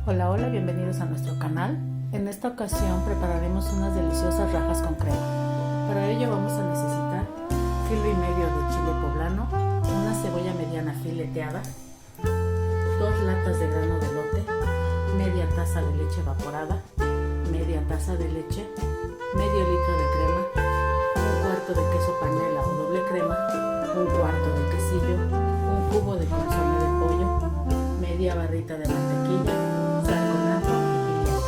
Hola, hola, bienvenidos a nuestro canal. En esta ocasión prepararemos unas deliciosas rajas con crema. Para ello vamos a necesitar kilo y medio de chile poblano, una cebolla mediana fileteada, 2 latas de grano de elote, media taza de leche evaporada, media taza de leche, medio litro de crema, un cuarto de queso panela o doble crema, un cuarto de quesillo, un cubo de consomé de pollo, media barrita de mantequilla, sal con ajo y pimienta.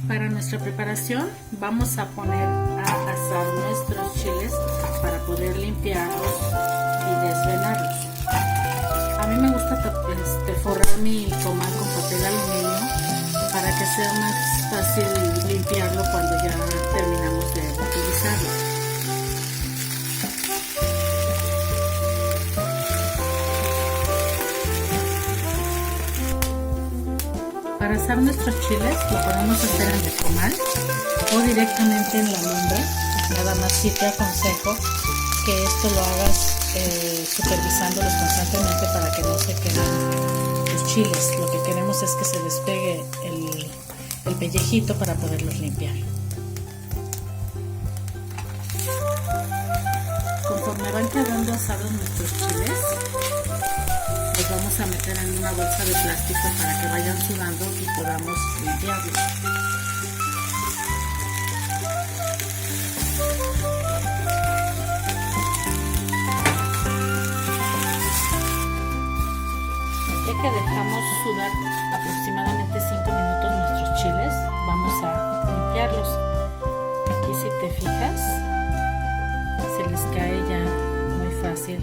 Para nuestra preparación vamos a poner a asar nuestros chiles para poder limpiarlos y desvenarlos. A mí me gusta forrar mi comal con papel aluminio para que sea más fácil limpiarlo cuando ya terminamos de utilizarlo. Para asar nuestros chiles lo podemos hacer en el comal o directamente en la lumbre. Nada más sí te aconsejo que esto lo hagas supervisándolos constantemente para que no se queden tus chiles. Lo que queremos es que se despegue el pellejito para poderlos limpiar. Conforme van quedando asados nuestros chiles, los vamos a meter en una bolsa de plástico para que vayan sudando y podamos limpiarlos. Ya que dejamos sudar aproximadamente 5 minutos nuestros chiles, vamos a limpiarlos. Aquí si te fijas, se les cae ya muy fácil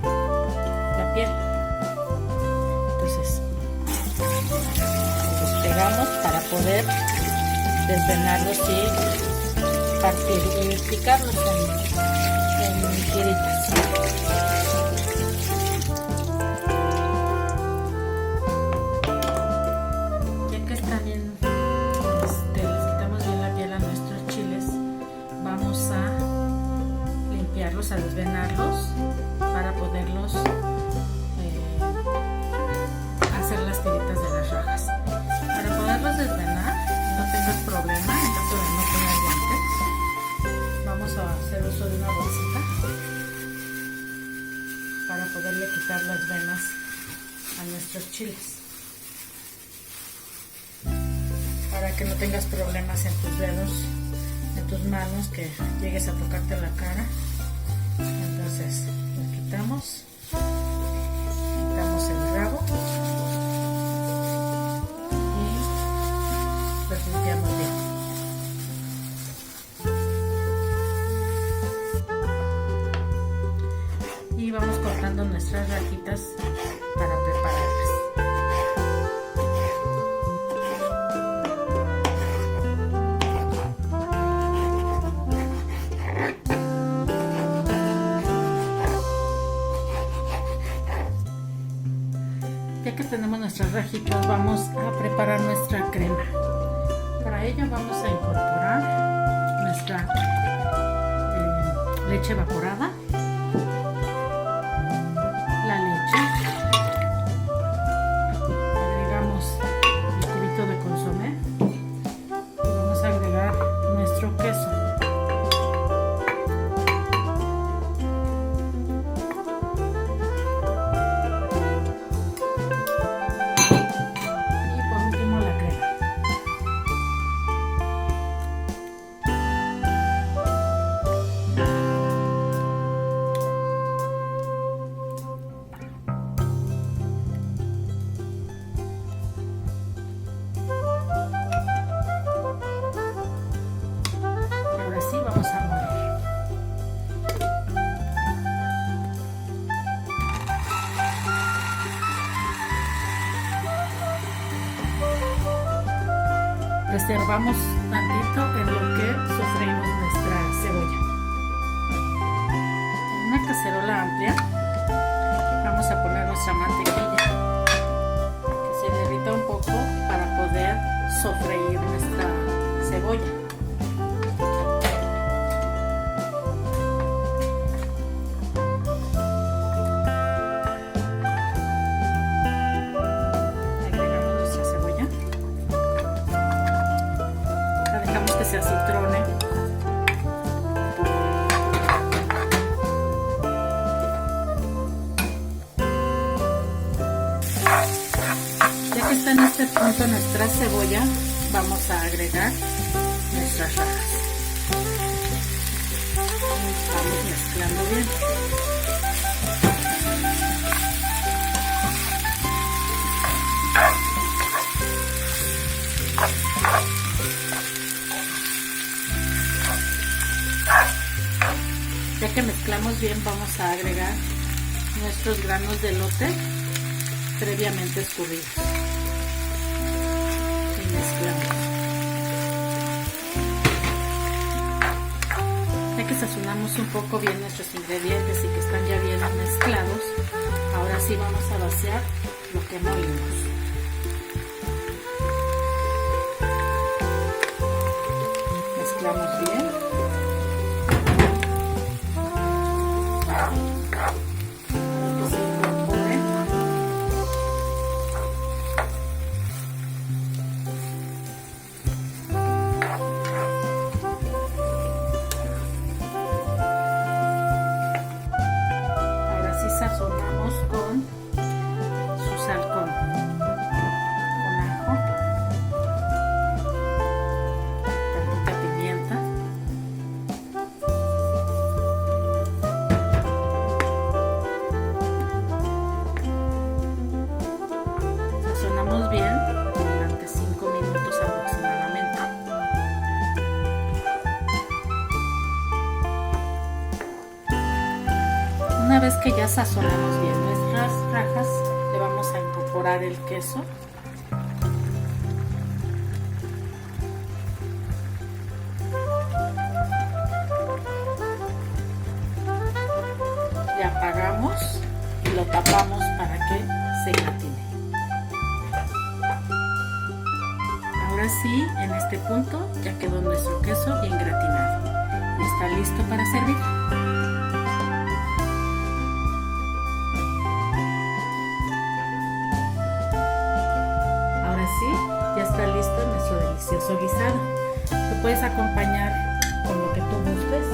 la piel. Entonces, los pegamos para poder desvenarlos y partir y picarlos en tiritas. Ya que están bien, les quitamos bien la piel a nuestros chiles, vamos a limpiarlos, a desvenarlos para poderlos hacer las tiritas de las rajas. Para poderlos desvenar, no tengas problema en caso de no tener guantes, vamos a hacer uso de una bolsita para poderle quitar las venas a nuestros chiles, para que no tengas problemas en tus dedos, en tus manos, que llegues a tocarte la cara. Entonces lo quitamos el rabo y los limpiamos bien. Y vamos cortando nuestras rajitas para prepararlas. Ya que tenemos nuestras rajitas, vamos a preparar nuestra crema. Para ello vamos a incorporar nuestra leche evaporada, la leche, agregamos el cubito de consomé y vamos a agregar nuestro queso. Vamos a moler. Reservamos tantito en lo que sofreímos nuestra cebolla. En una cacerola amplia vamos a poner nuestra mantequilla que se derrita un poco para poder sofreír nuestra cebolla. está en este punto nuestra cebolla, vamos a agregar nuestras rajas. Vamos mezclando bien. Ya que mezclamos bien, vamos a agregar nuestros granos de elote previamente escurridos y mezclamos. Ya que sazonamos un poco bien nuestros ingredientes y que están ya bien mezclados, ahora sí vamos a vaciar lo que molimos. Mezclamos bien. Sazonamos con su sal con ajo, tantita pimienta, sazonamos bien durante 5 minutos aproximadamente. Una vez que ya sazonamos bien nuestras rajas, le vamos a incorporar el queso. Le apagamos y lo tapamos para que se gratine. Ahora sí, en este punto ya quedó nuestro queso bien gratinado y está listo para servir. Ya está listo nuestro delicioso guisado. Lo puedes acompañar con lo que tú gustes,